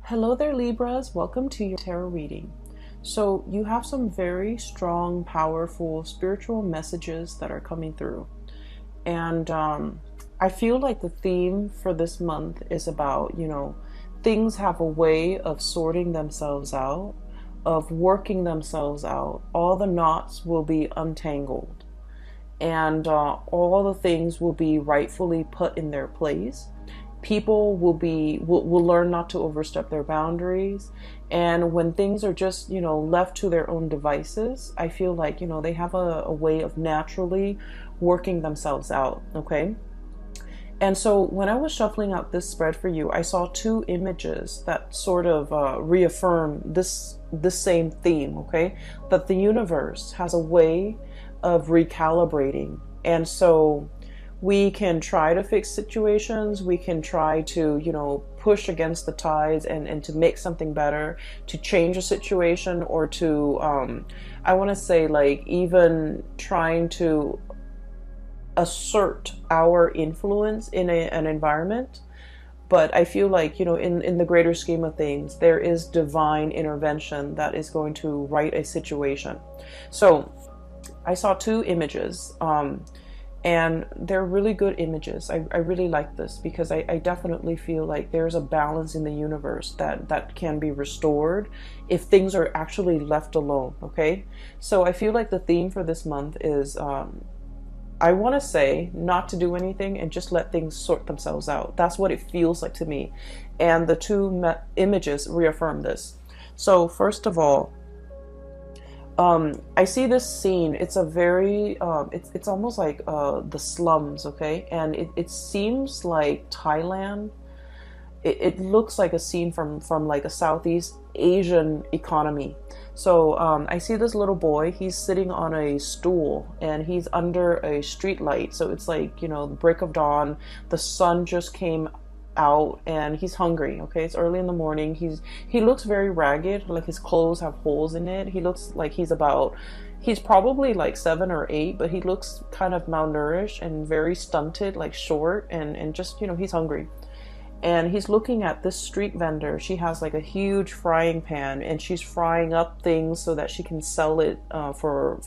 Hello there, Libras. Welcome to your tarot reading. So you have some very strong, powerful spiritual messages that are coming through. And I feel like the theme for this month is about, things have a way of sorting themselves out, of working themselves out. All the knots will be untangled, and all the things will be rightfully put in their place. People will learn not to overstep their boundaries, and when things are just left to their own devices, I feel like they have a way of naturally working themselves out. Okay. And so when I was shuffling out this spread for you, I saw two images that sort of reaffirm this same theme. Okay, that the universe has a way of recalibrating. And so we can try to fix situations, we can try to push against the tides and to make something better, to change a situation, or to I want to say, like, even trying to assert our influence in an environment. But I feel like in the greater scheme of things, there is divine intervention that is going to right a situation. So I saw two images, and they're really good images. I really like this because I definitely feel like there's a balance in the universe that can be restored if things are actually left alone. Okay, so I feel like the theme for this month is I want to say not to do anything and just let things sort themselves out. That's what it feels like to me, and the two images reaffirm this. So first of all, I see this scene. It's a very, it's almost like the slums, okay? And it seems like Thailand. It looks like a scene from like a Southeast Asian economy. So I see this little boy. He's sitting on a stool and he's under a street light. So it's like, the break of dawn. The sun just came out and he's hungry. Okay, it's early in the morning. He looks very ragged, like his clothes have holes in it. He looks like he's probably like 7 or 8, but he looks kind of malnourished and very stunted, like short, and just he's hungry. And he's looking at this street vendor. She has like a huge frying pan and she's frying up things so that she can sell it for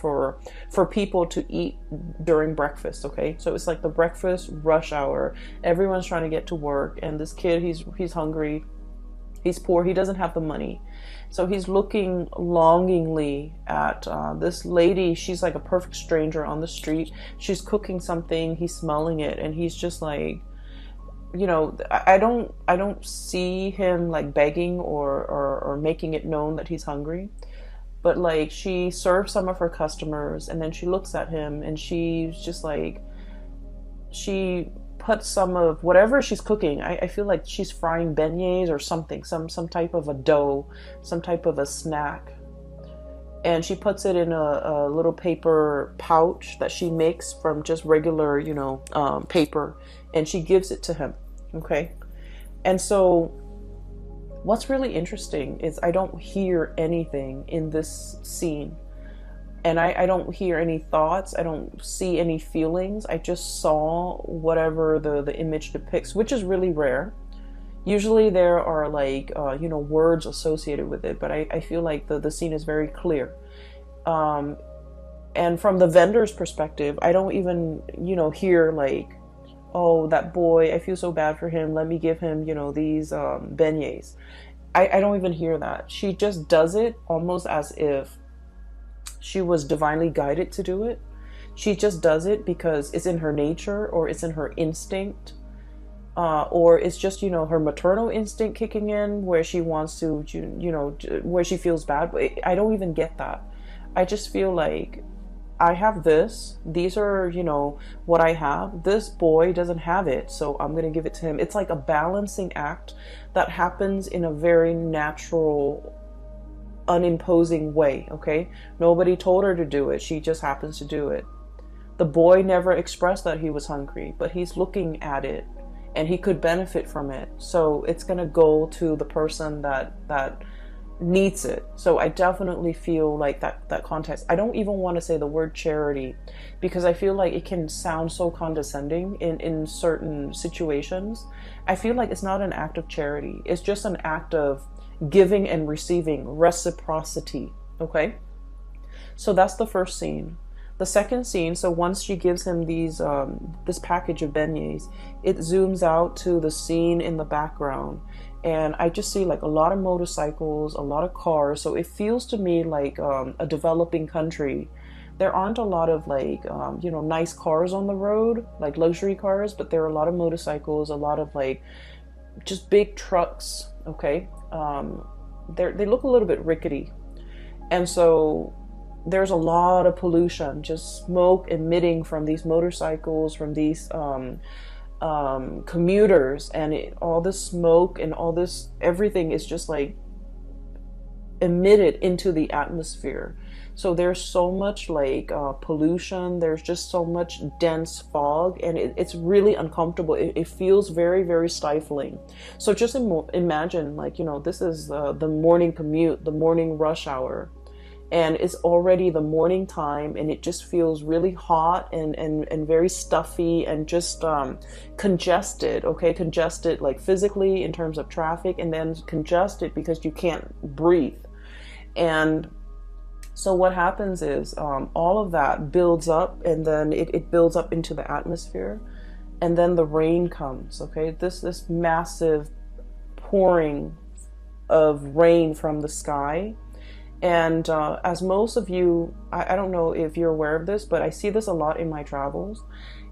people to eat during breakfast. Okay, so it's like the breakfast rush hour. Everyone's trying to get to work, and this kid, he's hungry, he's poor, he doesn't have the money. So he's looking longingly at this lady. She's like a perfect stranger on the street. She's cooking something, he's smelling it, and he's just like, I don't see him like begging or making it known that he's hungry. But like, she serves some of her customers and then she looks at him and she's just like, she puts some of whatever she's cooking. I feel like she's frying beignets or something, some type of a dough, some type of a snack. And she puts it in a little paper pouch that she makes from just regular, paper, and she gives it to him. Okay. And so what's really interesting is I don't hear anything in this scene. And I don't hear any thoughts. I don't see any feelings. I just saw whatever the image depicts, which is really rare. Usually there are like, words associated with it, but I feel like the scene is very clear. And from the vendor's perspective, I don't even, hear like, oh, that boy, I feel so bad for him, let me give him, these beignets. I don't even hear that. She just does it almost as if she was divinely guided to do it. She just does it because it's in her nature, or it's in her instinct. Or it's just, her maternal instinct kicking in where she wants to, where she feels bad. But I don't even get that. I just feel like I have this. These are, what I have. This boy doesn't have it, so I'm going to give it to him. It's like a balancing act that happens in a very natural, unimposing way, okay? Nobody told her to do it. She just happens to do it. The boy never expressed that he was hungry, but he's looking at it and he could benefit from it. So it's going to go to the person that needs it. So I definitely feel like that context. I don't even want to say the word charity because I feel like it can sound so condescending in certain situations. I feel like it's not an act of charity. It's just an act of giving and receiving, reciprocity. Okay? So that's the first scene. The second scene, so once she gives him this package of beignets, it zooms out to the scene in the background. And I just see like a lot of motorcycles, a lot of cars. So it feels to me like a developing country. There aren't a lot of like, nice cars on the road, like luxury cars, but there are a lot of motorcycles, a lot of like just big trucks, okay? They look a little bit rickety. And so there's a lot of pollution, just smoke emitting from these motorcycles, from these commuters, and all this smoke and all this, everything is just like emitted into the atmosphere. So there's so much like pollution, there's just so much dense fog, and it's really uncomfortable. It feels very, very stifling. So just imagine like, this is the morning commute, the morning rush hour. And it's already the morning time, and it just feels really hot and very stuffy and just congested, okay? Congested like physically in terms of traffic, and then congested because you can't breathe. And so what happens is all of that builds up, and then it builds up into the atmosphere, and then the rain comes, okay? This massive pouring of rain from the sky. And as most of you, I don't know if you're aware of this, but I see this a lot in my travels.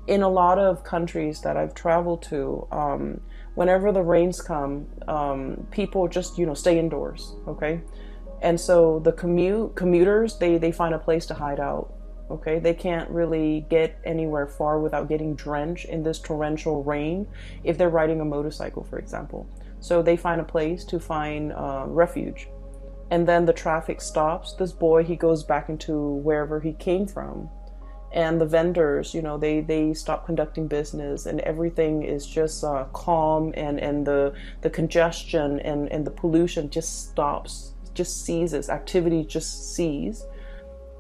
In a lot of countries that I've traveled to, whenever the rains come, people just, stay indoors, okay? And so the commuters, they find a place to hide out, okay? They can't really get anywhere far without getting drenched in this torrential rain if they're riding a motorcycle, for example. So they find a place to find refuge. And then the traffic stops. This boy, he goes back into wherever he came from. And the vendors, they stop conducting business, and everything is just calm, and the congestion and the pollution just stops, just ceases. Activity just ceases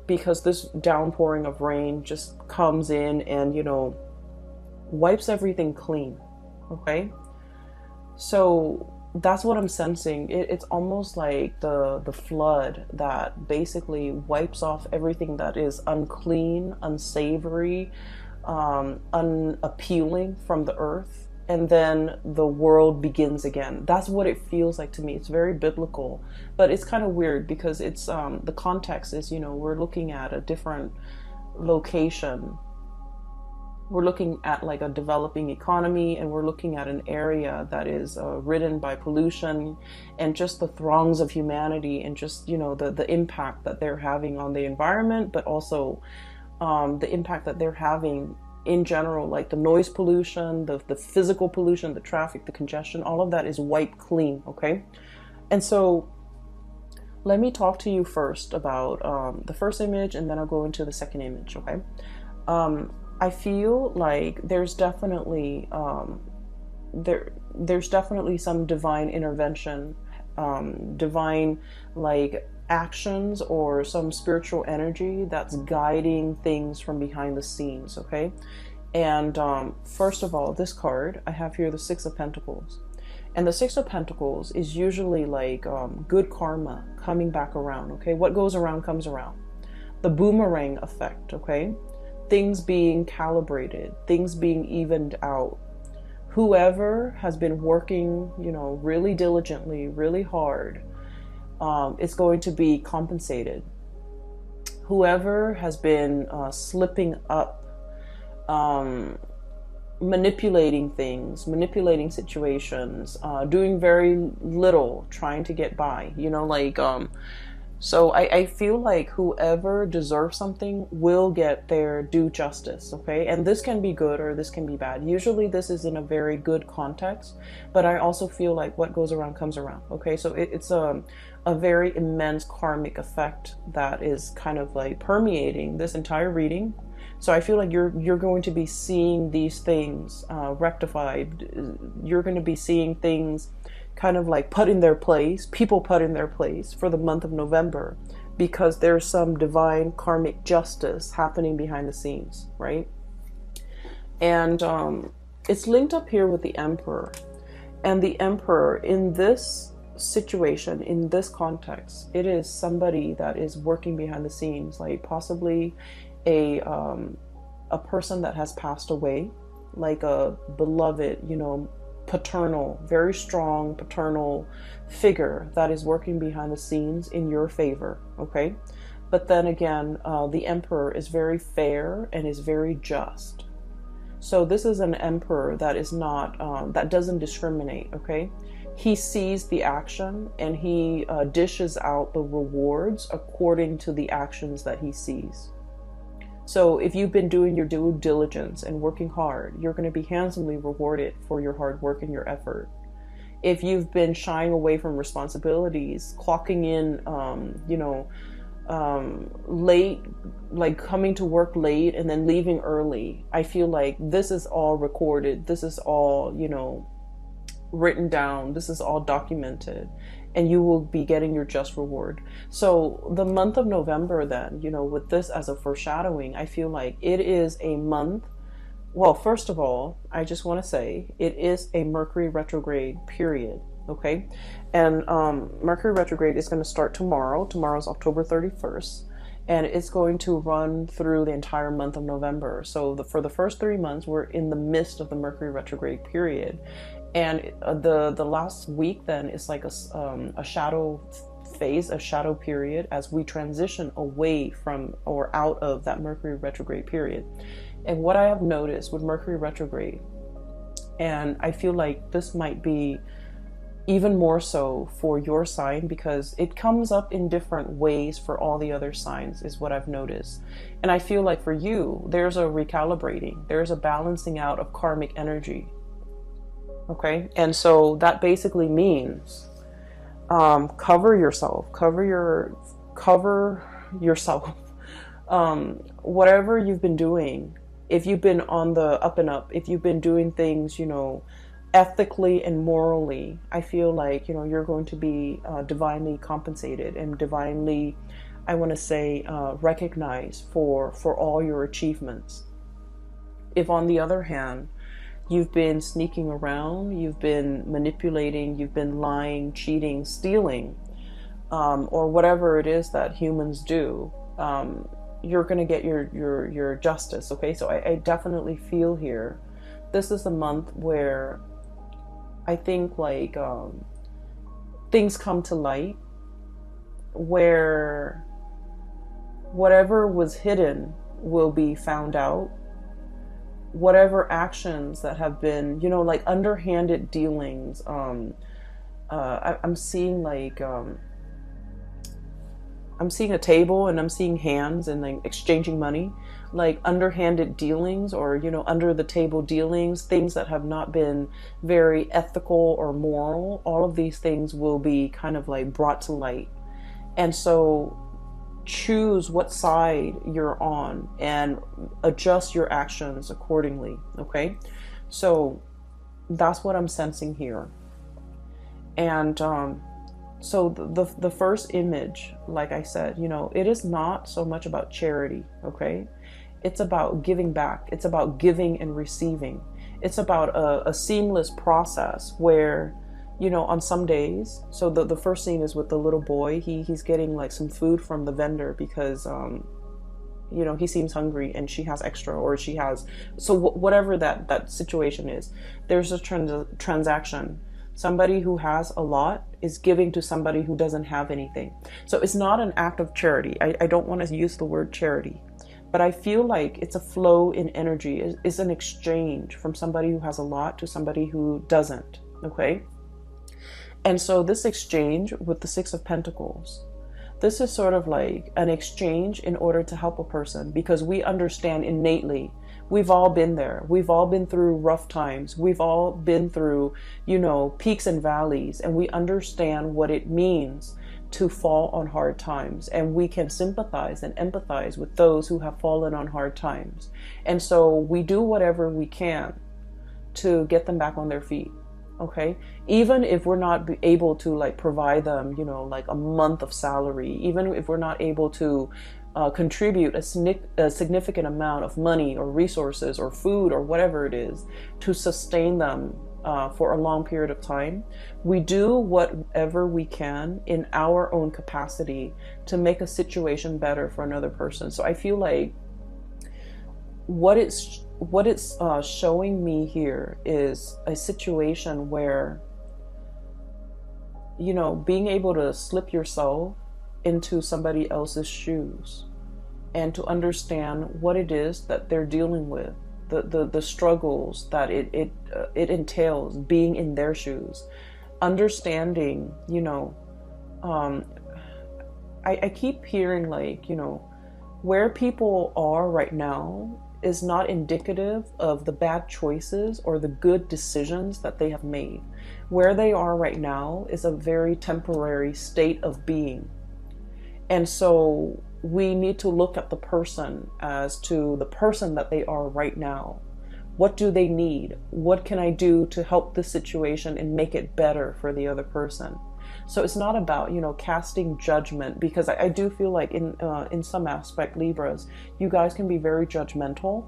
because this downpouring of rain just comes in and, wipes everything clean, okay? So that's what I'm sensing. It's almost like the flood that basically wipes off everything that is unclean, unsavory, unappealing from the earth, and then the world begins again. That's what it feels like to me. It's very biblical, but it's kind of weird because it's the context is, we're looking at a different location. We're looking at like a developing economy, and we're looking at an area that is ridden by pollution and just the throngs of humanity, and just, the impact that they're having on the environment, but also the impact that they're having in general, like the noise pollution, the physical pollution, the traffic, the congestion, all of that is wiped clean, okay? And so let me talk to you first about the first image, and then I'll go into the second image, okay? I feel like there's definitely there's definitely some divine intervention, divine like actions, or some spiritual energy that's guiding things from behind the scenes, okay? And first of all, this card I have here, the Six of Pentacles. And the Six of Pentacles is usually like good karma coming back around, okay? What goes around comes around. The boomerang effect, okay? Things being calibrated, things being evened out. Whoever has been working, really diligently, really hard, is going to be compensated. Whoever has been slipping up, manipulating things, manipulating situations, doing very little, trying to get by, so I feel like whoever deserves something will get their due justice, okay? And this can be good or this can be bad. Usually this is in a very good context, but I also feel like what goes around comes around, okay? So it's a very immense karmic effect that is kind of like permeating this entire reading. So I feel like you're going to be seeing these things rectified. You're going to be seeing things kind of like put in their place, people put in their place for the month of November, because there's some divine karmic justice happening behind the scenes, right? And it's linked up here with the Emperor. And the Emperor in this situation, in this context, it is somebody that is working behind the scenes, like possibly a person that has passed away, like a beloved, you know, paternal, very strong paternal figure that is working behind the scenes in your favor, okay? But then again, the Emperor is very fair and is very just. So this is an Emperor that is not, that doesn't discriminate, okay? He sees the action and he dishes out the rewards according to the actions that he sees. So if you've been doing your due diligence and working hard, you're going to be handsomely rewarded for your hard work and your effort. If you've been shying away from responsibilities, clocking in, late, like coming to work late and then leaving early, I feel like this is all recorded. This is all, you know, written down. This is all documented, and you will be getting your just reward. So the month of November then, you know, with this as a foreshadowing, I feel like it is a month. Well, first of all, I just want to say it is a Mercury retrograde period, okay? And Mercury retrograde is going to start tomorrow. Tomorrow's October 31st, and it's going to run through the entire month of November. So for the first 3 months, we're in the midst of the Mercury retrograde period. And the last week then is like a shadow phase, a shadow period, as we transition away from or out of that Mercury retrograde period. And what I have noticed with Mercury retrograde, and I feel like this might be even more so for your sign, because it comes up in different ways for all the other signs, is what I've noticed. And I feel like for you, there's a recalibrating, there's a balancing out of karmic energy. Okay, and so that basically means cover yourself. Whatever you've been doing, if you've been on the up and up, if you've been doing things, you know, ethically and morally, I feel like, you know, you're going to be divinely compensated and divinely, I want to say, recognized for all your achievements. If on the other hand, you've been sneaking around, you've been manipulating, you've been lying, cheating, stealing, or whatever it is that humans do, you're going to get your justice, okay? So I definitely feel here, this is a month where I think like things come to light, where whatever was hidden will be found out. Whatever actions that have been, you know, like underhanded dealings, I'm seeing like, I'm seeing a table and I'm seeing hands and like exchanging money, like underhanded dealings, or, you know, under the table dealings, things that have not been very ethical or moral. All of these things will be kind of like brought to light. And so choose what side you're on and adjust your actions accordingly, okay? So that's what I'm sensing here. And so the first image, like I said, you know, it is not so much about charity, okay? It's about giving back. It's about giving and receiving. It's about a seamless process where, you know, on some days, so the first scene is with the little boy. He's getting like some food from the vendor because, you know, he seems hungry and she has extra, or she has, so whatever that situation is, there's a transaction. Somebody who has a lot is giving to somebody who doesn't have anything. So it's not an act of charity. I don't want to use the word charity, but I feel like it's a flow in energy. It's an exchange from somebody who has a lot to somebody who doesn't, okay? And so this exchange with the Six of Pentacles, this is sort of like an exchange in order to help a person, because we understand innately, we've all been there. We've all been through rough times. We've all been through, you know, peaks and valleys, and we understand what it means to fall on hard times. And we can sympathize and empathize with those who have fallen on hard times. And so we do whatever we can to get them back on their feet. Okay, even if we're not able to like provide them, you know, like a month of salary, even if we're not able to contribute a significant amount of money or resources or food or whatever it is to sustain them for a long period of time, we do whatever we can in our own capacity to make a situation better for another person. So I feel like what it's showing me here is a situation where, you know, being able to slip yourself into somebody else's shoes and to understand what it is that they're dealing with, the struggles that it entails being in their shoes, understanding, you know, I keep hearing like, you know, where people are right now is not indicative of the bad choices or the good decisions that they have made. Where they are right now is a very temporary state of being. And so we need to look at the person as to the person that they are right now. What do they need? What can I do to help this situation and make it better for the other person? So it's not about, you know, casting judgment, because I do feel like in some aspect, Libras, you guys can be very judgmental.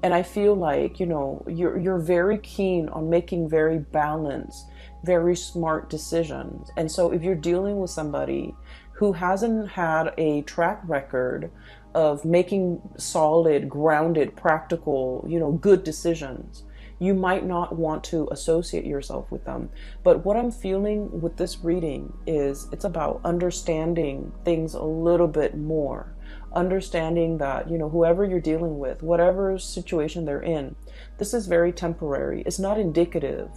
And I feel like, you know, you're very keen on making very balanced, very smart decisions. And so if you're dealing with somebody who hasn't had a track record of making solid, grounded, practical, you know, good decisions, you might not want to associate yourself with them. But what I'm feeling with this reading is it's about understanding things a little bit more. Understanding that, you know, whoever you're dealing with, whatever situation they're in, this is very temporary. It's not indicative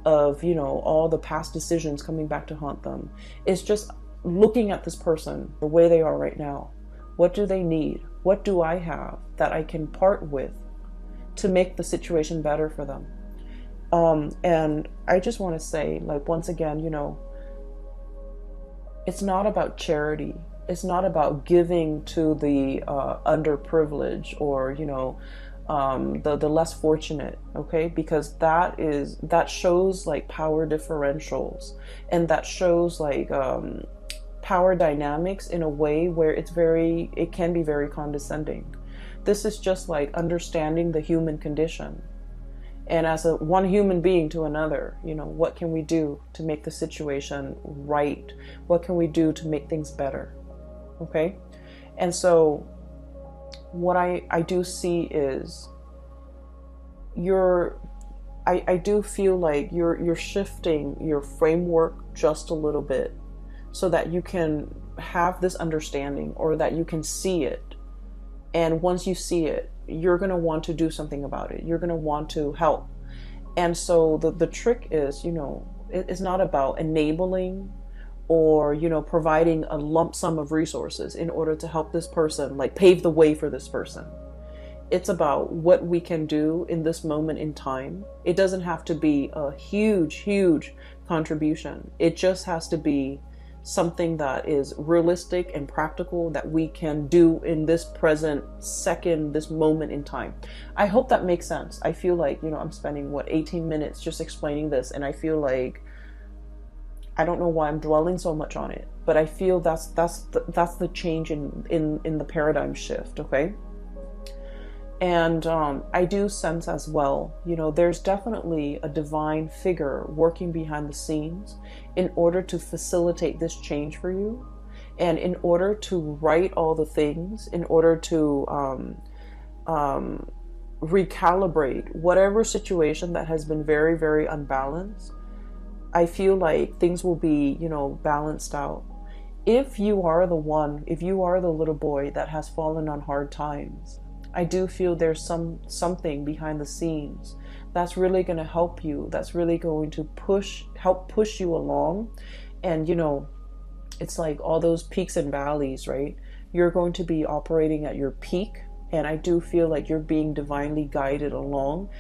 of, you know, all the past decisions coming back to haunt them. It's just looking at this person the way they are right now. What do they need? What do I have that I can part with to make the situation better for them? And I just want to say, like, once again, you know, it's not about charity. It's not about giving to the underprivileged or, you know, the less fortunate, okay? Because that shows like power differentials, and that shows like power dynamics in a way where it can be very condescending. This is just like understanding the human condition. And as one human being to another, you know, what can we do to make the situation right? What can we do to make things better? Okay? And so what I do see is I do feel like you're shifting your framework just a little bit so that you can have this understanding, or that you can see it. And once you see it, you're going to want to do something about it. You're going to want to help. And so the trick is, you know, it's not about enabling or, you know, providing a lump sum of resources in order to help this person, like pave the way for this person. It's about what we can do in this moment in time. It doesn't have to be a huge, huge contribution. It just has to be something that is realistic and practical that we can do in this present second, this moment in time. I hope that makes sense. I feel like, you know, I'm spending 18 minutes just explaining this, and I feel like I don't know why I'm dwelling so much on it, but I feel that's the change in the paradigm shift, okay? And I do sense as well, you know, there's definitely a divine figure working behind the scenes in order to facilitate this change for you, and in order to right all the things, in order to recalibrate whatever situation that has been very, very unbalanced. I feel like things will be, you know, balanced out. If you are the little boy that has fallen on hard times, I do feel there's something behind the scenes that's really going to help you, that's really going to help push you along. And, you know, it's like all those peaks and valleys, right? You're going to be operating at your peak, and I do feel like you're being divinely guided along.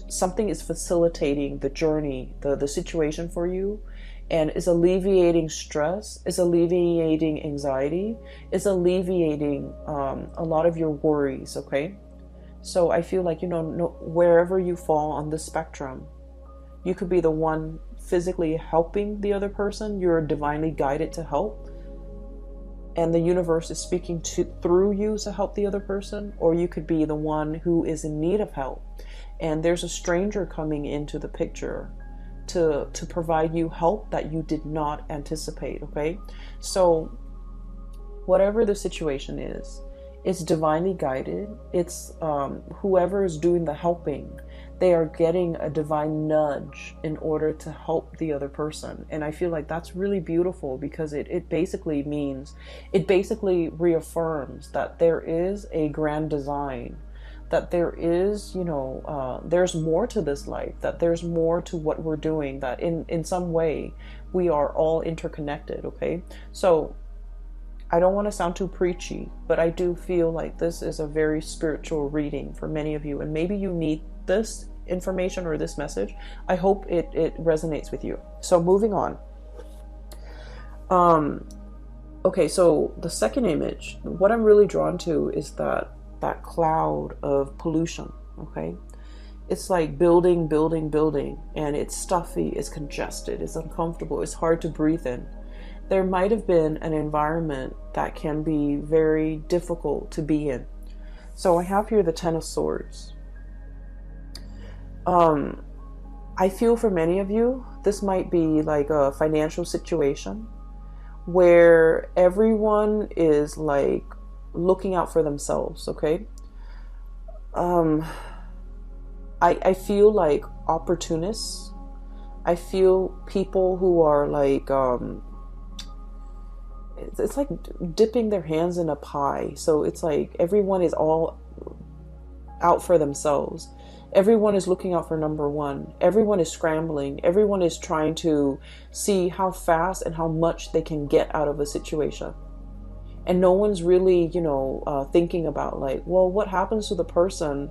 Something is facilitating the journey, the situation for you, and is alleviating stress, is alleviating anxiety, is alleviating a lot of your worries, okay? So I feel like, you know, wherever you fall on the spectrum, You could be the one physically helping the other person. You're divinely guided to help, and the universe is speaking through you to help the other person. Or you could be the one who is in need of help, and there's a stranger coming into the picture to provide you help that you did not anticipate. Okay, so whatever the situation is, it's divinely guided. It's whoever is doing the helping, they are getting a divine nudge in order to help the other person. And I feel like that's really beautiful, because it basically means, it basically reaffirms that there is a grand design, that there is, there's more to this life, that there's more to what we're doing, that in some way we are all interconnected. Okay, so I don't want to sound too preachy, but I do feel like this is a very spiritual reading for many of you, and maybe you need this information or this message. I hope it resonates with you. So moving on. Okay, so the second image, what I'm really drawn to is that cloud of pollution. Okay, it's like building, and it's stuffy, it's congested, it's uncomfortable, it's hard to breathe in. There might have been an environment that can be very difficult to be in. So I have here the Ten of Swords. I feel for many of you, this might be like a financial situation where everyone is like looking out for themselves. Okay. I feel like opportunists. I feel people who are like, it's like dipping their hands in a pie. So it's like everyone is all out for themselves. Everyone is looking out for number one. Everyone is scrambling. Everyone is trying to see how fast and how much they can get out of a situation. And no one's really, thinking about like, well, what happens to the person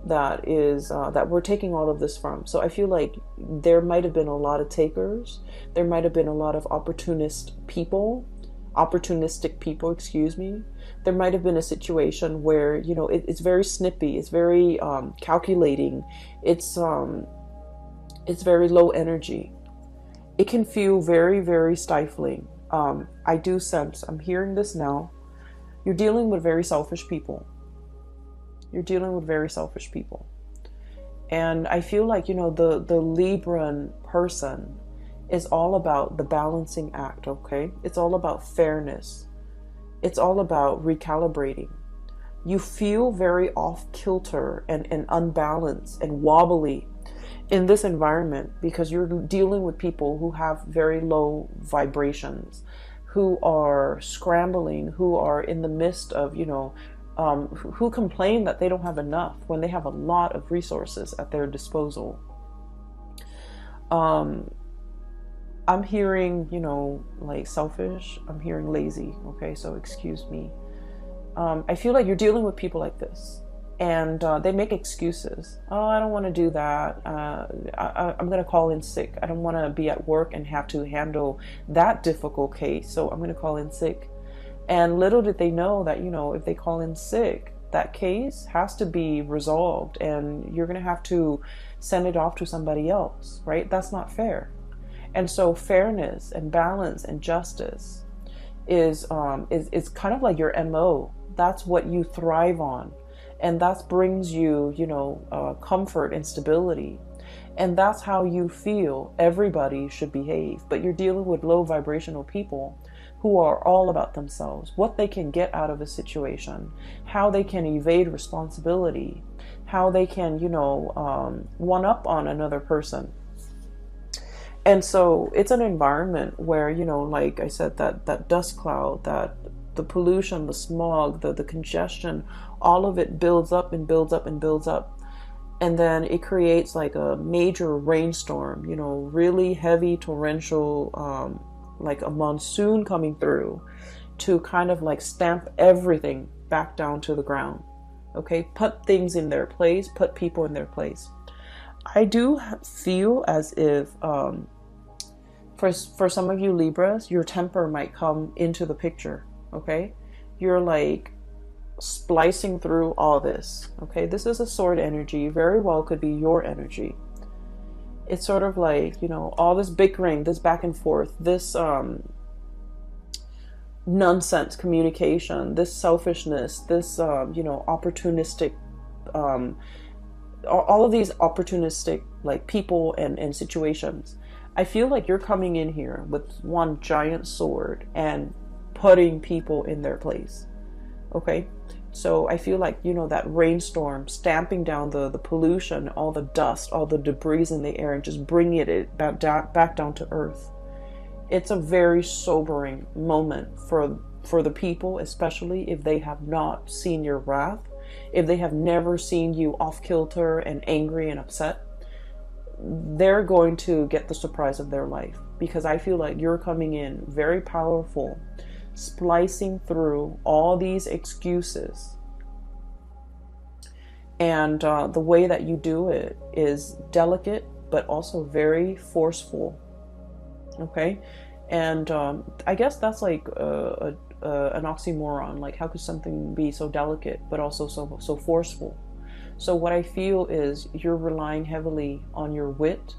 that is that we're taking all of this from. So I feel like there might have been a lot of takers. There might have been a lot of opportunistic people, excuse me. There might have been a situation where, it's very snippy. It's very calculating. It's very low energy. It can feel very, very stifling. I do sense, I'm hearing this now, you're dealing with very selfish people. You're dealing with very selfish people. And I feel like, the Libran person is all about the balancing act, okay? It's all about fairness. It's all about recalibrating. You feel very off kilter and unbalanced and wobbly in this environment because you're dealing with people who have very low vibrations, who are scrambling, who are in the midst of, who complain that they don't have enough when they have a lot of resources at their disposal. I'm hearing, like selfish. I'm hearing lazy. Okay, so excuse me. I feel like you're dealing with people like this, and they make excuses. Oh, I don't want to do that. I'm going to call in sick. I don't want to be at work and have to handle that difficult case, so I'm going to call in sick. And little did they know that, if they call in sick, that case has to be resolved and you're going to have to send it off to somebody else, right? That's not fair. And so fairness and balance and justice is kind of like your MO. That's what you thrive on. And that brings you, comfort and stability. And that's how you feel everybody should behave. But you're dealing with low vibrational people who are all about themselves, what they can get out of a situation, how they can evade responsibility, how they can, one up on another person. And so it's an environment where, like I said, that dust cloud, that the pollution, the smog, the congestion, all of it builds up and builds up and builds up. And then it creates like a major rainstorm, really heavy torrential, like a monsoon coming through to kind of like stamp everything back down to the ground. Okay, put things in their place, put people in their place. I do feel as if for some of you Libras, your temper might come into the picture. Okay, you're like splicing through all this. Okay, this is a sword energy, very well could be your energy. It's sort of like, you know, all this bickering, this back and forth, this nonsense communication, this selfishness, this you know, opportunistic, um, all of these opportunistic like people and situations. I feel like you're coming in here with one giant sword and putting people in their place. Okay, so I feel like, you know, that rainstorm stamping down the pollution, all the dust, all the debris in the air, and just bringing it back down to earth. It's a very sobering moment for the people, especially if they have not seen your wrath, if they have never seen you off kilter and angry and upset. They're going to get the surprise of their life, because I feel like you're coming in very powerful, splicing through all these excuses. And the way that you do it is delicate, but also very forceful. Okay. And I guess that's like an oxymoron. Like, how could something be so delicate, but also so forceful? So what I feel is you're relying heavily on your wit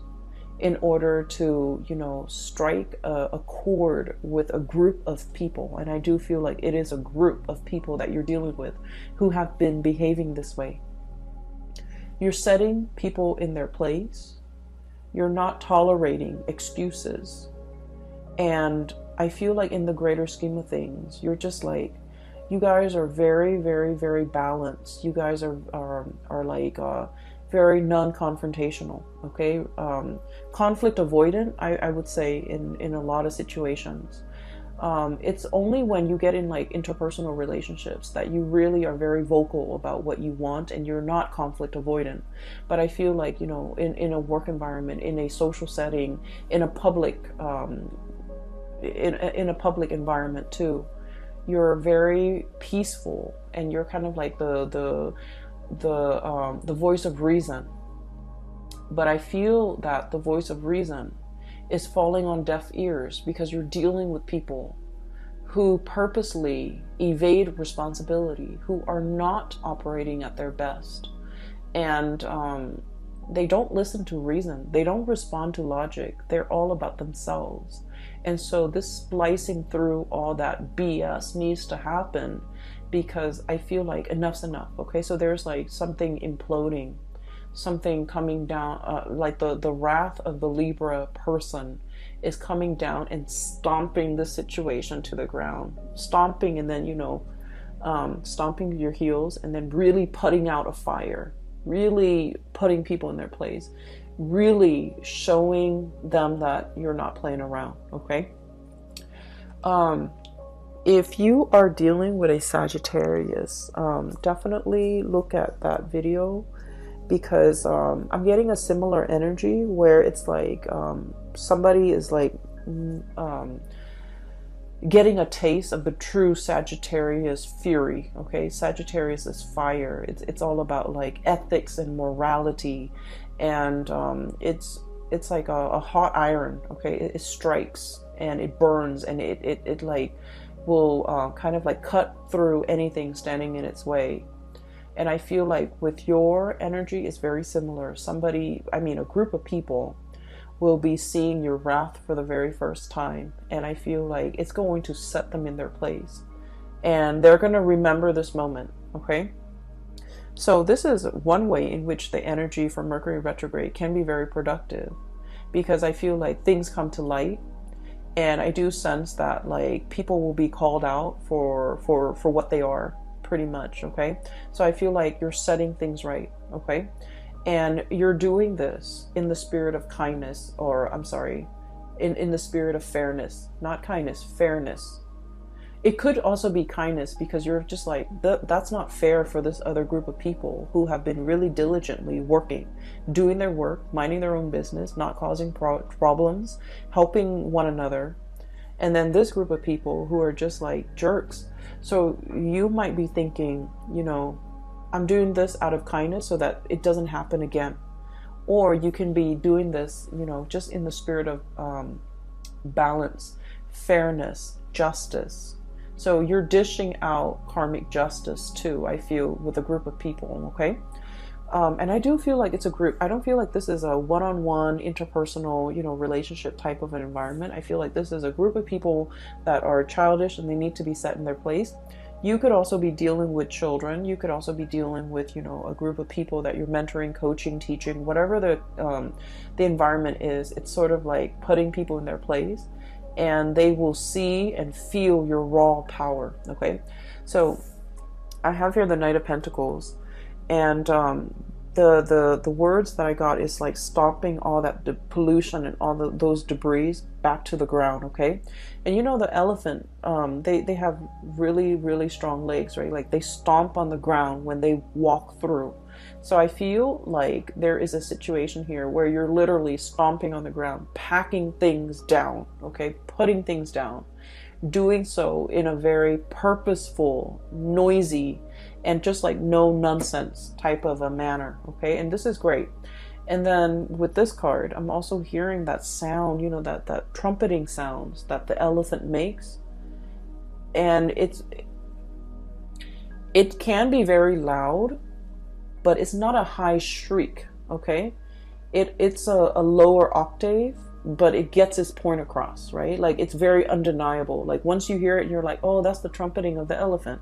in order to, you know, strike a chord with a group of people. And I do feel like it is a group of people that you're dealing with who have been behaving this way. You're setting people in their place. You're not tolerating excuses. And I feel like in the greater scheme of things, you're just like, you guys are very, very, very balanced. You guys are like very non-confrontational. Okay, conflict avoidant. I would say in a lot of situations. It's only when you get in like interpersonal relationships that you really are very vocal about what you want, and you're not conflict avoidant. But I feel like, you know, in a work environment, in a social setting, in a public in a public environment too, you're very peaceful, and you're kind of like the voice of reason. But I feel that the voice of reason is falling on deaf ears, because you're dealing with people who purposely evade responsibility, who are not operating at their best. And they don't listen to reason. They don't respond to logic. They're all about themselves. And so this splicing through all that BS needs to happen, because I feel like enough's enough. Okay, so there's like something imploding, something coming down, like the wrath of the Libra person is coming down and stomping the situation to the ground. Stomping, and then, you know, stomping your heels, and then really putting out a fire, really putting people in their place, really showing them that you're not playing around. Okay. If you are dealing with a Sagittarius, definitely look at that video, because I'm getting a similar energy where it's like somebody is like getting a taste of the true Sagittarius fury. Okay, Sagittarius is fire. It's all about like ethics and morality, and it's like a hot iron. Okay, it strikes and it burns, and it like will kind of like cut through anything standing in its way. And I feel like with your energy, it's very similar. A group of people will be seeing your wrath for the very first time. And I feel like it's going to set them in their place. And they're going to remember this moment, okay? So this is one way in which the energy from Mercury retrograde can be very productive, because I feel like things come to light. And I do sense that like people will be called out for what they are, pretty much. Okay, so I feel like you're setting things right. Okay, and you're doing this in the spirit of kindness, or I'm sorry, in the spirit of fairness. Not kindness, fairness. It could also be kindness, because you're just like, that's not fair for this other group of people who have been really diligently working, doing their work, minding their own business, not causing problems, helping one another. And then this group of people who are just like jerks. So you might be thinking, you know, I'm doing this out of kindness so that it doesn't happen again. Or you can be doing this, you know, just in the spirit of balance, fairness, justice. So you're dishing out karmic justice too, I feel, with a group of people, okay? And I do feel like it's a group. I don't feel like this is a one-on-one interpersonal, relationship type of an environment. I feel like this is a group of people that are childish and they need to be set in their place. You could also be dealing with children. You could also be dealing with, a group of people that you're mentoring, coaching, teaching, whatever the environment is. It's sort of like putting people in their place, and they will see and feel your raw power. Okay, so I have here the Knight of Pentacles, and the words that I got is like stomping all that pollution and all those debris back to the ground. Okay, and the elephant, they have really, really strong legs, right? Like they stomp on the ground when they walk through. So I feel like there is a situation here where you're literally stomping on the ground, packing things down, okay, putting things down, doing so in a very purposeful, noisy, and just like no nonsense type of a manner. Okay, and this is great. And then with this card, I'm also hearing that sound, that trumpeting sounds that the elephant makes. And it can be very loud, but it's not a high shriek. Okay, it's a lower octave, but it gets its point across, right? Like it's very undeniable. Like once you hear it, you're like, oh, that's the trumpeting of the elephant.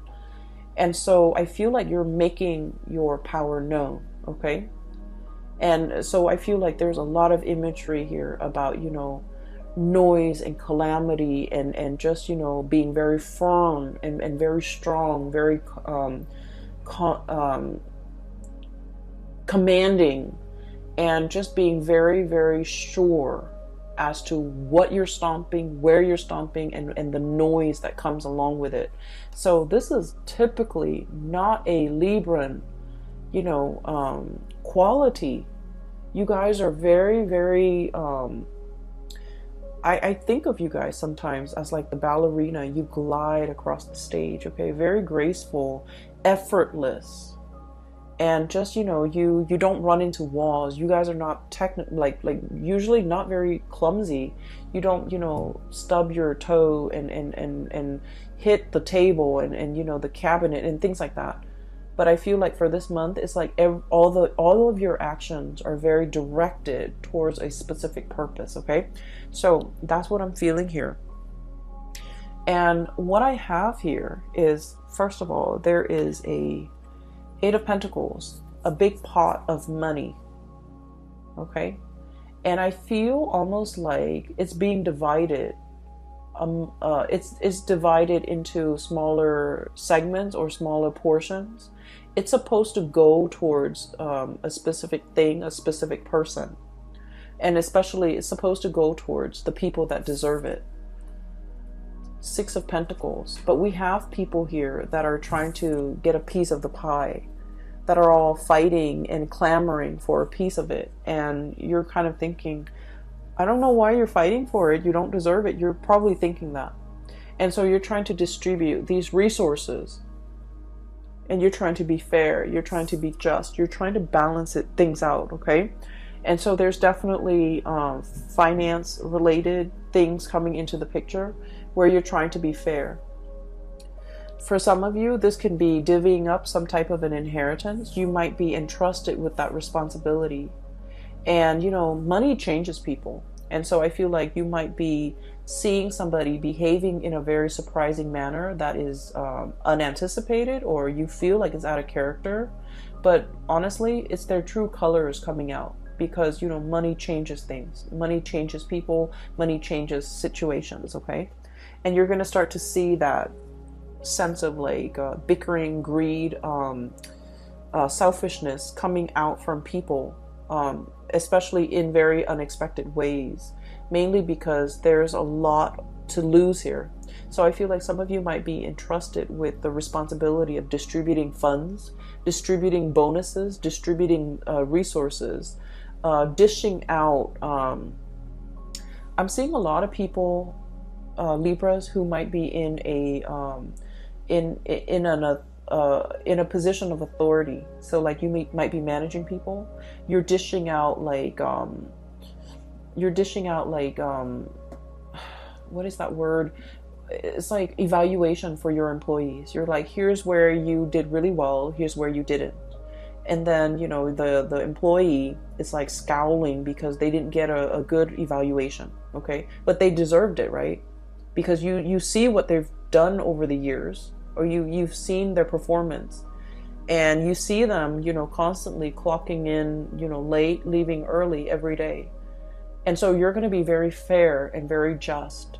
And so I feel like you're making your power known, okay? And so I feel like there's a lot of imagery here about, noise and calamity and just, being very firm and very strong, very commanding, and just being very, very sure as to what you're stomping, where you're stomping, and the noise that comes along with it. So this is typically not a Libran, quality. You guys are very, very, I think of you guys sometimes as like the ballerina. You glide across the stage, okay? Very graceful, effortless. And just, you don't run into walls. You guys are not like usually not very clumsy. You don't, stub your toe and hit the table and the cabinet and things like that. But I feel like for this month, it's like all of your actions are very directed towards a specific purpose, okay? So that's what I'm feeling here. And what I have here is, first of all, there is a Eight of Pentacles, a big pot of money, okay? And I feel almost like it's being divided. It's divided into smaller segments or smaller portions. It's supposed to go towards a specific thing, a specific person. And especially it's supposed to go towards the people that deserve it. Six of Pentacles. But we have people here that are trying to get a piece of the pie, that are all fighting and clamoring for a piece of it. And you're kind of thinking, I don't know why you're fighting for it. You don't deserve it. You're probably thinking that. And so you're trying to distribute these resources. And you're trying to be fair. You're trying to be just. You're trying to balance things out, okay? And so there's definitely finance-related things coming into the picture where you're trying to be fair. For some of you, this can be divvying up some type of an inheritance. You might be entrusted with that responsibility. And, money changes people. And so I feel like you might be seeing somebody behaving in a very surprising manner that is unanticipated, or you feel like it's out of character. But honestly, it's their true colors coming out. Because, money changes things. Money changes people. Money changes situations, okay? And you're going to start to see that sense of like bickering, greed, selfishness coming out from people, especially in very unexpected ways, mainly because there's a lot to lose here. So I feel like some of you might be entrusted with the responsibility of distributing funds, distributing bonuses, distributing resources, dishing out. I'm seeing a lot of people, Libras, who might be in a in a position of authority. So like you might be managing people. You're dishing out like what is that word? It's like evaluation for your employees. You're like, here's where you did really well, here's where you didn't. And then, you know, the employee is like scowling because they didn't get a good evaluation, okay? But they deserved it, right? Because you see what they've done over the years, or you've seen their performance, and you see them, you know, constantly clocking in, you know, late, leaving early every day. And so you're going to be very fair and very just.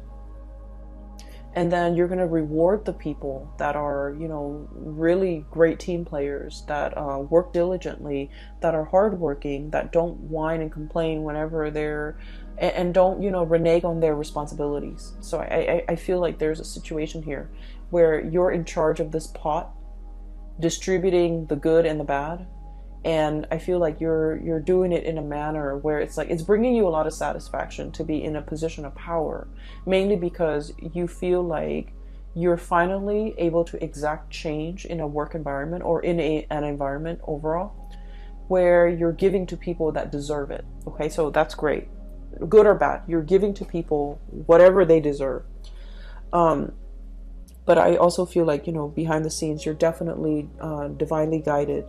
And then you're going to reward the people that are, you know, really great team players, that work diligently, that are hardworking, that don't whine and complain whenever they're, and don't, you know, renege on their responsibilities. So I feel like there's a situation here where you're in charge of this pot, distributing the good and the bad. And I feel like you're doing it in a manner where it's like it's bringing you a lot of satisfaction to be in a position of power, mainly because you feel like you're finally able to exact change in a work environment or in an environment overall where you're giving to people that deserve it. Okay, so that's great. Good or bad, you're giving to people whatever they deserve. But I also feel like, you know, behind the scenes, you're definitely divinely guided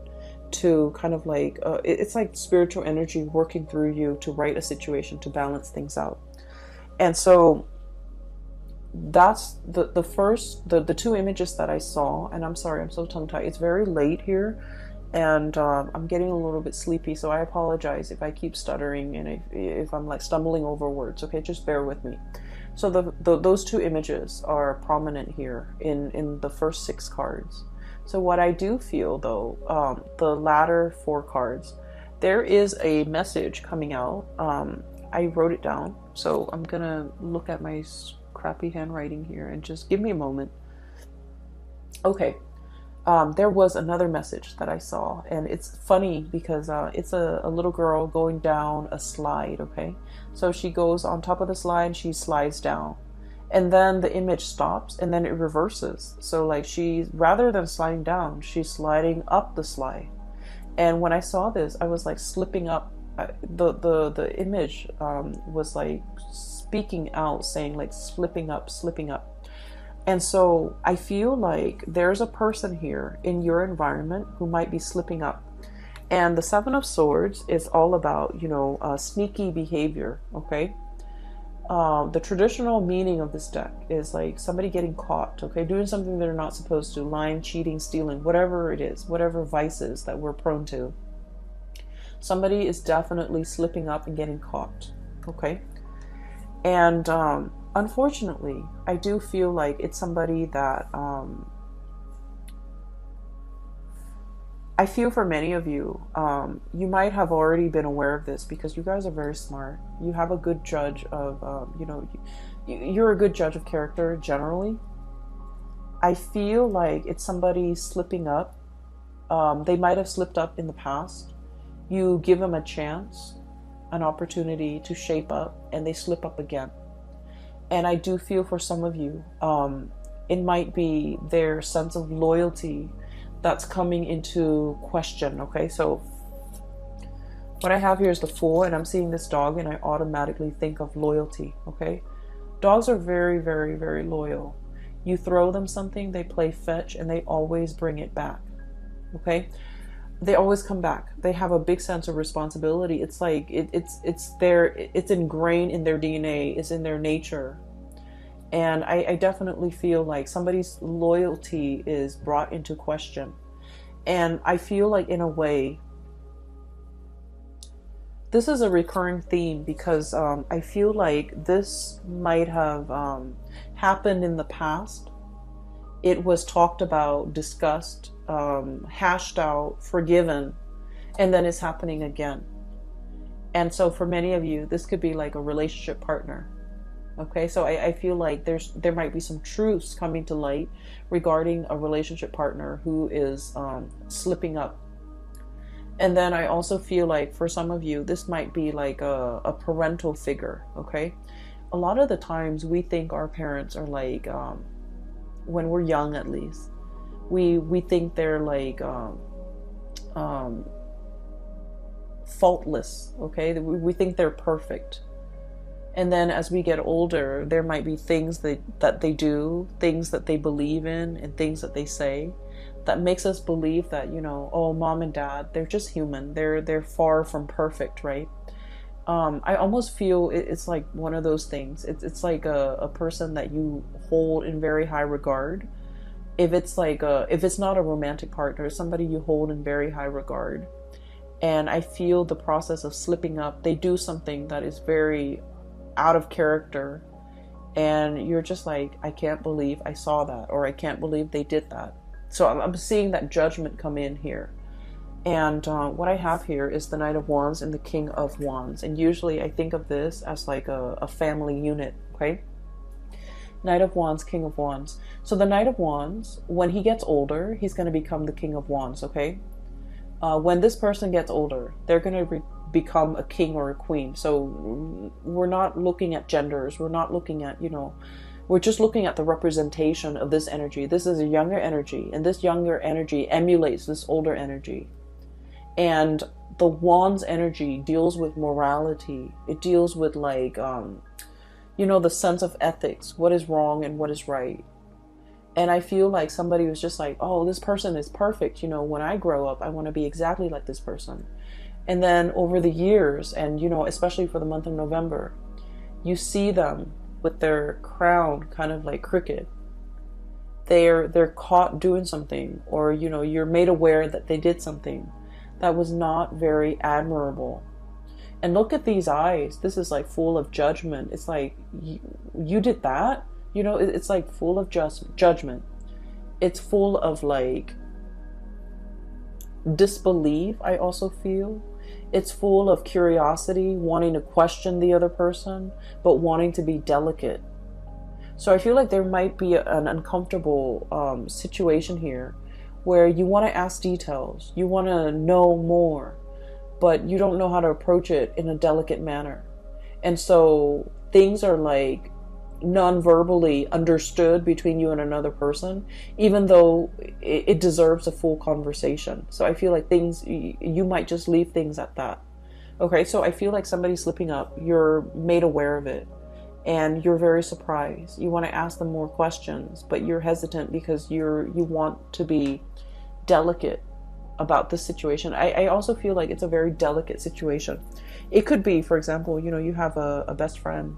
to kind of like, it's like spiritual energy working through you to right a situation, to balance things out. And so that's the first, the two images that I saw. And I'm sorry, I'm so tongue-tied. It's very late here, and I'm getting a little bit sleepy, so I apologize if I keep stuttering and if I'm like stumbling over words. Okay, just bear with me. So those two images are prominent here in the first 6 cards. So what I do feel, though, the latter 4 cards, there is a message coming out. I wrote it down, so I'm going to look at my crappy handwriting here and just give me a moment. Okay, there was another message that I saw, and it's funny because it's a little girl going down a slide, okay? So she goes on top of the slide, she slides down. And then the image stops and then it reverses. So like rather than sliding down, she's sliding up the slide. And when I saw this, I was like slipping up. The image was like speaking out, saying like slipping up. And so I feel like there's a person here in your environment who might be slipping up. And the 7 of Swords is all about, you know, sneaky behavior, okay? The traditional meaning of this deck is like somebody getting caught, okay, doing something they're not supposed to, lying, cheating, stealing, whatever it is, whatever vices that we're prone to. Somebody is definitely slipping up and getting caught, okay? And unfortunately, I do feel like it's somebody that I feel for many of you, you might have already been aware of this because you guys are very smart. You have a good judge of, you know, you're a good judge of character generally. I feel like it's somebody slipping up. They might have slipped up in the past. You give them a chance, an opportunity to shape up, and they slip up again. And I do feel for some of you, it might be their sense of loyalty that's coming into question, okay? So what I have here is the Fool, and I'm seeing this dog and I automatically think of loyalty, okay? Dogs are very, very, very loyal. You throw them something, they play fetch, and they always bring it back, okay? They always come back. They have a big sense of responsibility. It's like, it's ingrained in their DNA, it's in their nature. And I definitely feel like somebody's loyalty is brought into question. And I feel like in a way, this is a recurring theme because I feel like this might have happened in the past. It was talked about, discussed, hashed out, forgiven, and then it's happening again. And so for many of you, this could be like a relationship partner. Okay, so I feel like there might be some truths coming to light regarding a relationship partner who is slipping up. And then I also feel like for some of you, this might be like a parental figure, okay? A lot of the times we think our parents are like, when we're young at least, we think they're like faultless, okay? We think they're perfect. And then as we get older, there might be things that they do, things that they believe in, and things that they say that makes us believe that, you know, oh, mom and dad, they're just human. They're far from perfect, right? I almost feel it's like one of those things. It's like a person that you hold in very high regard. If it's like if it's not a romantic partner, it's somebody you hold in very high regard. And I feel the process of slipping up. They do something that is very out of character, and you're just like, I can't believe I saw that, or I can't believe they did that. So I'm seeing that judgment come in here. And what I have here is the Knight of Wands and the King of Wands. And usually I think of this as like a family unit, okay? Knight of Wands, King of Wands. So the Knight of Wands, when he gets older, he's going to become the King of Wands, okay? When this person gets older, they're going to become a king or a queen. So we're not looking at genders. We're not looking at, you know, we're just looking at the representation of this energy. This is a younger energy, and this younger energy emulates this older energy. And the Wands energy deals with morality. It deals with like, you know, the sense of ethics, what is wrong and what is right. And I feel like somebody was just like, oh, this person is perfect. You know, when I grow up, I want to be exactly like this person. And then over the years, and, you know, especially for the month of November, you see them with their crown kind of like crooked. They're caught doing something, or, you know, you're made aware that they did something that was not very admirable. And look at these eyes. This is like full of judgment. It's like, you did that? You know, it's like full of judgment. It's full of like disbelief, I also feel. It's full of curiosity, wanting to question the other person, but wanting to be delicate. So I feel like there might be an uncomfortable situation here where you want to ask details, you want to know more, but you don't know how to approach it in a delicate manner. And so things are like non-verbally understood between you and another person, even though it deserves a full conversation. So I feel like things, you might just leave things at that. Okay, so I feel like somebody's slipping up, you're made aware of it, and you're very surprised. You want to ask them more questions, but you're hesitant because you want to be delicate about this situation. I also feel like it's a very delicate situation. It could be, for example, you know, you have a best friend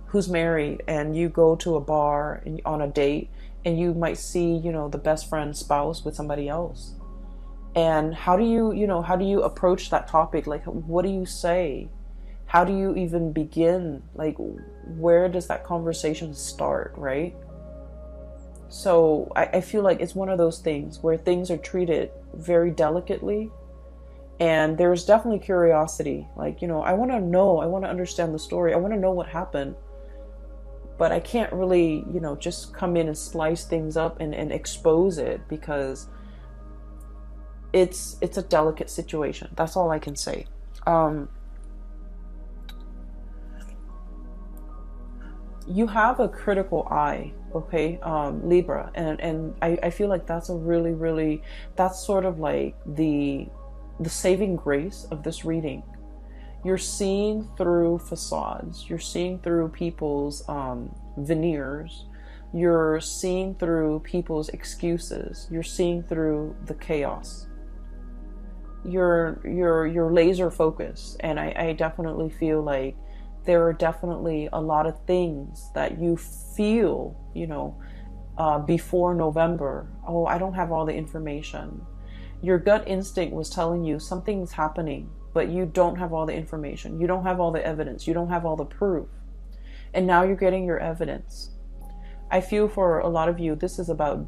who's married, and you go to a bar and on a date, and you might see, you know, the best friend's spouse with somebody else. And how do you approach that topic? Like, what do you say? How do you even begin? Like, where does that conversation start, right? So I feel like it's one of those things where things are treated very delicately, and there's definitely curiosity. Like, you know, I want to know, I want to understand the story, I want to know what happened, but I can't really, you know, just come in and slice things up and expose it, because it's a delicate situation. That's all I can say. You have a critical eye, okay, Libra, and I feel like that's a really, that's sort of like the saving grace of this reading. You're seeing through facades, you're seeing through people's veneers, you're seeing through people's excuses, you're seeing through the chaos. You're laser focused, and I definitely feel like there are definitely a lot of things that you feel, you know, before November. Oh, I don't have all the information. Your gut instinct was telling you something's happening, but you don't have all the information. You don't have all the evidence. You don't have all the proof. And now you're getting your evidence. I feel for a lot of you, this is about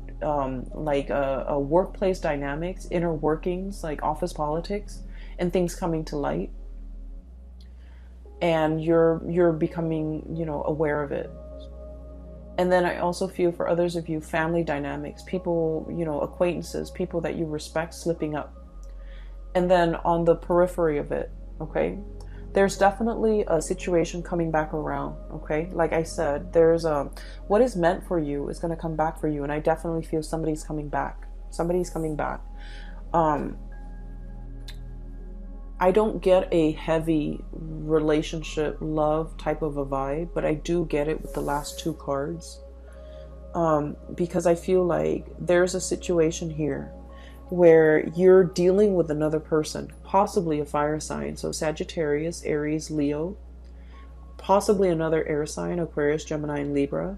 like a workplace dynamics, inner workings, like office politics, and things coming to light. And you're becoming, you know, aware of it. And then I also feel for others of you, family dynamics, people, you know, acquaintances, people that you respect slipping up. And then on the periphery of it, okay, there's definitely a situation coming back around, okay? Like I said, there's what is meant for you is going to come back for you. And I definitely feel somebody's coming back. Somebody's coming back. I don't get a heavy relationship, love type of a vibe, but I do get it with the last two cards. because I feel like there's a situation here where you're dealing with another person, possibly a fire sign. So Sagittarius, Aries, Leo, possibly another air sign, Aquarius, Gemini, and Libra,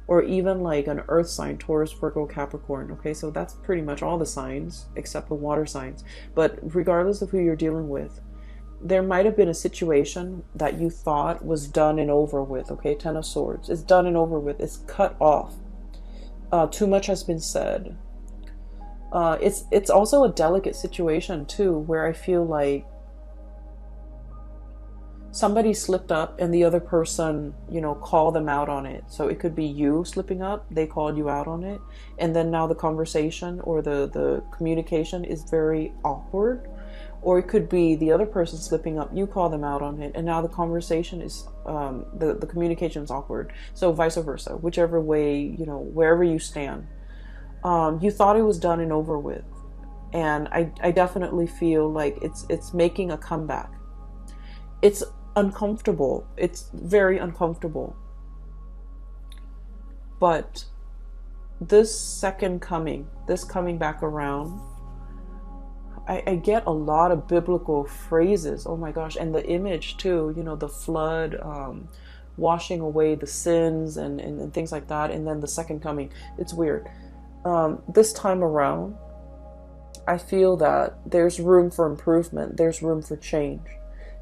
or even like an earth sign, Taurus, Virgo, Capricorn. Okay, so that's pretty much all the signs except the water signs. But regardless of who you're dealing with, there might have been a situation that you thought was done and over with. Okay, Ten of Swords. It's done and over with. It's cut off. Too much has been said. It's also a delicate situation too, where I feel like somebody slipped up and the other person, you know, called them out on it. So it could be you slipping up, they called you out on it, and then now the conversation or the communication is very awkward. Or it could be the other person slipping up, you call them out on it, and now the conversation is, the communication is awkward. So vice versa, whichever way, you know, wherever you stand. You thought it was done and over with. And I definitely feel like it's making a comeback. It's uncomfortable. It's very uncomfortable. But this coming back around, I get a lot of biblical phrases. Oh my gosh. And the image too, you know, the flood, washing away the sins and things like that. And then the second coming. It's weird. This time around, I feel that there's room for improvement. There's room for change.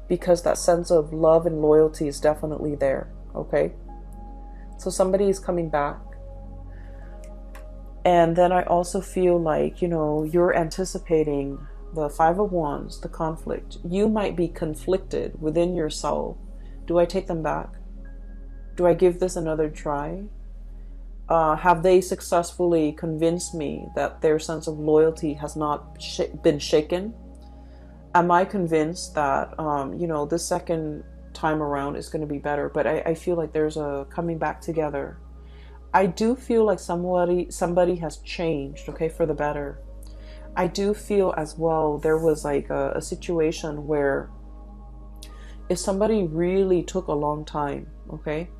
Because that sense of love and loyalty is definitely there. Okay? So somebody is coming back. And then I also feel like, you know, you're anticipating the Five of Wands, the conflict. You might be conflicted within yourself. Do I take them back? Do I give this another try? Have they successfully convinced me that their sense of loyalty has not been shaken? Am I convinced that, you know, this second time around is going to be better? But I feel like there's a coming back together. I do feel like somebody has changed, okay, for the better. I do feel as well there was like a situation where if somebody really took a long time, okay,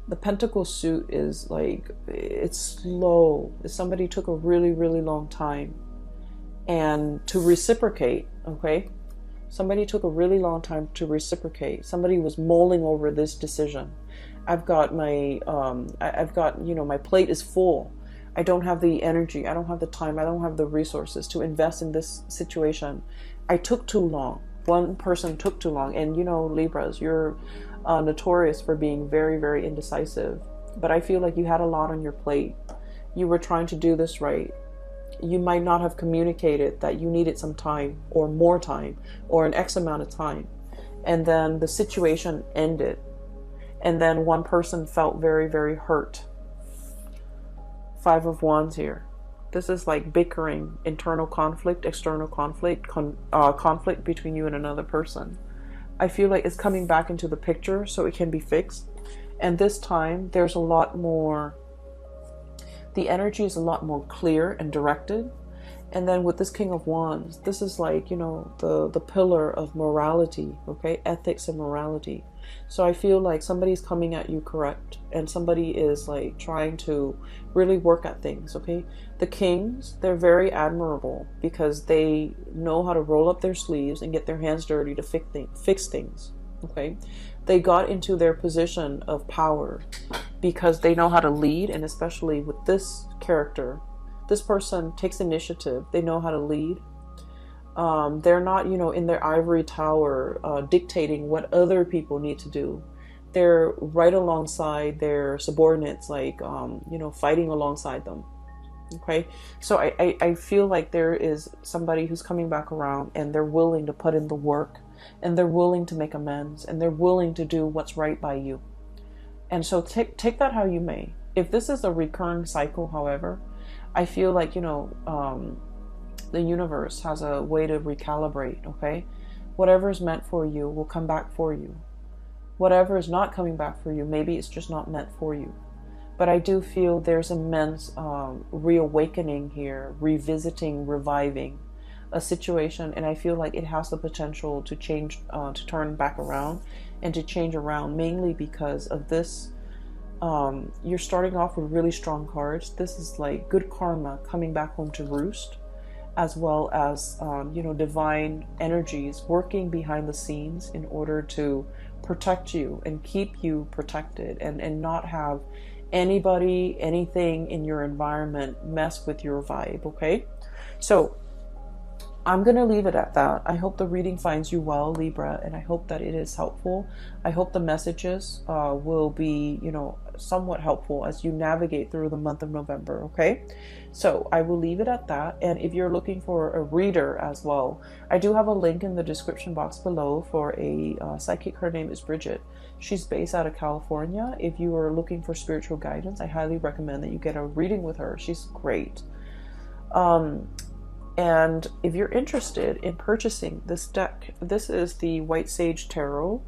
the Pentacle suit is like, it's slow. If somebody took a really, really long time and to reciprocate, okay, somebody took a really long time to reciprocate. Somebody was mulling over this decision. I've got, you know, my plate is full. I don't have the energy. I don't have the time. I don't have the resources to invest in this situation. I took too long. One person took too long. And, you know, Libras, you're notorious for being very, very indecisive. But I feel like you had a lot on your plate. You were trying to do this right. You might not have communicated that you needed some time or more time or an X amount of time. And then the situation ended. And then one person felt very, very hurt. Five of Wands here. This is like bickering, internal conflict, external conflict, conflict between you and another person. I feel like it's coming back into the picture so it can be fixed. And this time there's a lot more, the energy is a lot more clear and directed. And then with this King of Wands, this is like, you know, the pillar of morality, okay? Ethics and morality. So I feel like somebody's coming at you correct, and somebody is like trying to really work at things, okay? The Kings, they're very admirable because they know how to roll up their sleeves and get their hands dirty to fix things, okay? They got into their position of power because they know how to lead, and especially with this character, this person takes initiative. They know how to lead. They're not, you know, in their ivory tower dictating what other people need to do. They're right alongside their subordinates, like, you know, fighting alongside them. Okay, so I feel like there is somebody who's coming back around, and they're willing to put in the work, and they're willing to make amends, and they're willing to do what's right by you. And so take that how you may. If this is a recurring cycle, however, I feel like, you know, the universe has a way to recalibrate, okay? Whatever is meant for you will come back for you. Whatever is not coming back for you, maybe it's just not meant for you. But I do feel there's immense reawakening here, revisiting, reviving a situation. And I feel like it has the potential to change, to turn back around and to change around, mainly because of this You're starting off with really strong cards. This is like good karma coming back home to roost, as well as, you know, divine energies working behind the scenes in order to protect you and keep you protected, and not have anybody, anything in your environment mess with your vibe, okay? So I'm going to leave it at that. I hope the reading finds you well, Libra, and I hope that it is helpful. I hope the messages will be, you know, somewhat helpful as you navigate through the month of November, okay? So I will leave it at that. And if you're looking for a reader as well, I do have a link in the description box below for a psychic. Her name is Bridget. She's based out of California. If you are looking for spiritual guidance, I highly recommend that you get a reading with her. She's great. And if you're interested in purchasing this deck, this is the White Sage Tarot,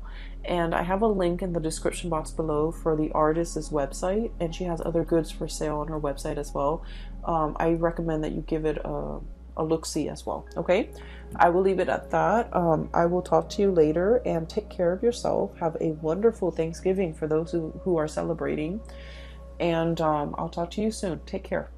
and I have a link in the description box below for the artist's website, and she has other goods for sale on her website as well. I recommend that you give it a look-see as well, okay? I will leave it at that. I will talk to you later, and take care of yourself. Have a wonderful Thanksgiving for those who are celebrating, and I'll talk to you soon. Take care.